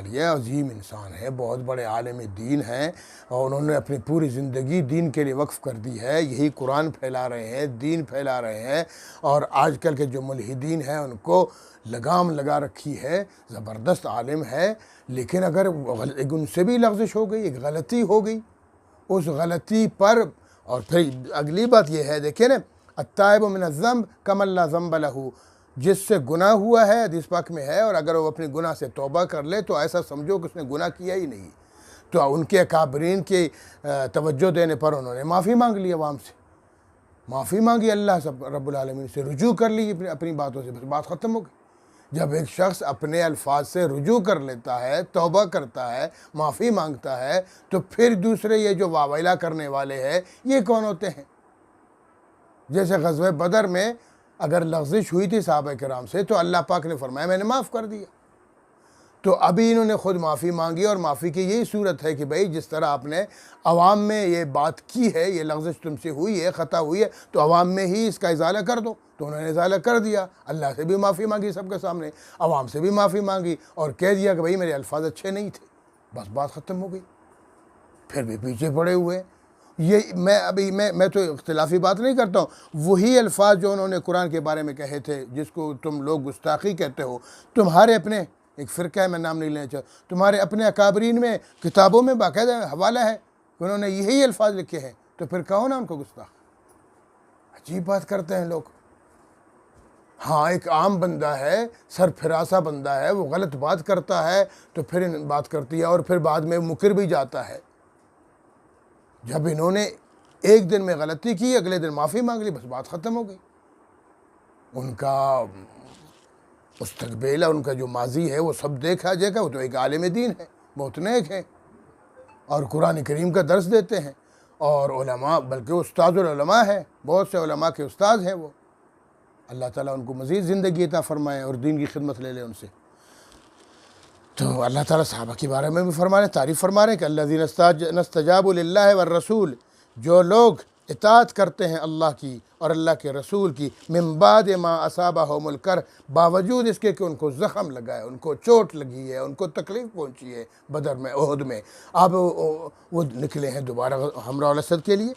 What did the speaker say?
یہ عظیم انسان ہے، بہت بڑے عالم دین ہیں، اور انہوں نے اپنی پوری زندگی دین کے لیے وقف کر دی ہے، یہی قرآن پھیلا رہے ہیں، دین پھیلا رہے ہیں، اور آج کل کے جو ملحدین ہیں ان کو لگام لگا رکھی ہے، زبردست عالم ہے، لیکن اگر ایک ان سے بھی لغزش ہو گئی، ایک غلطی ہو گئی، اس غلطی پر، اور پھر اگلی بات یہ ہے، دیکھیں نا، التائب من الذنب کمن لا ذنب لہ، جس سے گناہ ہوا ہے حدیث پاک میں ہے، اور اگر وہ اپنے گناہ سے توبہ کر لے تو ایسا سمجھو کہ اس نے گناہ کیا ہی نہیں۔ تو ان کے اکابرین کی توجہ دینے پر انہوں نے معافی مانگ لی، عوام سے معافی مانگی، اللہ سب رب العالمین سے رجوع کر لی اپنی باتوں سے، بس بات ختم ہو گئی۔ جب ایک شخص اپنے الفاظ سے رجوع کر لیتا ہے، توبہ کرتا ہے، معافی مانگتا ہے، تو پھر دوسرے یہ جو واویلا کرنے والے ہیں یہ کون ہوتے ہیں؟ جیسے غزوہ بدر میں اگر لغزش ہوئی تھی صحابہ کرام سے تو اللہ پاک نے فرمایا میں نے معاف کر دیا، تو ابھی انہوں نے خود معافی مانگی، اور معافی کی یہی صورت ہے کہ بھئی جس طرح آپ نے عوام میں یہ بات کی ہے، یہ لغزش تم سے ہوئی ہے، خطا ہوئی ہے، تو عوام میں ہی اس کا ازالہ کر دو، تو انہوں نے ازالہ کر دیا، اللہ سے بھی معافی مانگی سب کے سامنے، عوام سے بھی معافی مانگی، اور کہہ دیا کہ بھئی میرے الفاظ اچھے نہیں تھے، بس بات ختم ہو گئی۔ پھر بھی پیچھے پڑے ہوئے، یہ میں تو اختلافی بات نہیں کرتا ہوں، وہی الفاظ جو انہوں نے قرآن کے بارے میں کہے تھے، جس کو تم لوگ گستاخی کہتے ہو، تمہارے اپنے ایک فرقہ ہے، میں نام نہیں لینا چاہتا، تمہارے اپنے اکابرین میں کتابوں میں باقاعدہ حوالہ ہے کہ انہوں نے یہی الفاظ لکھے ہیں، تو پھر کہو نا ان کو گستاخ۔ عجیب بات کرتے ہیں لوگ۔ ہاں ایک عام بندہ ہے، سرفراسا بندہ ہے، وہ غلط بات کرتا ہے تو پھر بات کرتی ہے، اور پھر بعد میں مکر بھی جاتا ہے۔ جب انہوں نے ایک دن میں غلطی کی، اگلے دن معافی مانگ لی، بس بات ختم ہو گئی۔ ان کا مستقبل ہے، ان کا جو ماضی ہے وہ سب دیکھا جائے گا، وہ تو ایک عالم دین ہے، بہت نیک ہیں، اور قرآن کریم کا درس دیتے ہیں، اور علماء، بلکہ استاد العلماء ہے، بہت سے علماء کے استاد ہیں وہ، اللہ تعالیٰ ان کو مزید زندگی عطا فرمائے اور دین کی خدمت لے لے ان سے۔ تو اللہ تعالیٰ صحابہ کے بارے میں بھی فرما رہے ہیں، تعریف فرما رہے ہیں کہ الذین استجابوا للہ والرسول، جو لوگ اطاعت کرتے ہیں اللہ کی اور اللہ کے رسول کی، من بعد ما اصابہم الکرح، باوجود اس کے کہ ان کو زخم لگا ہے، ان کو چوٹ لگی ہے، ان کو تکلیف پہنچی ہے بدر میں، احد میں، اب وہ نکلے ہیں دوبارہ ہمراہ الاسد کے لیے۔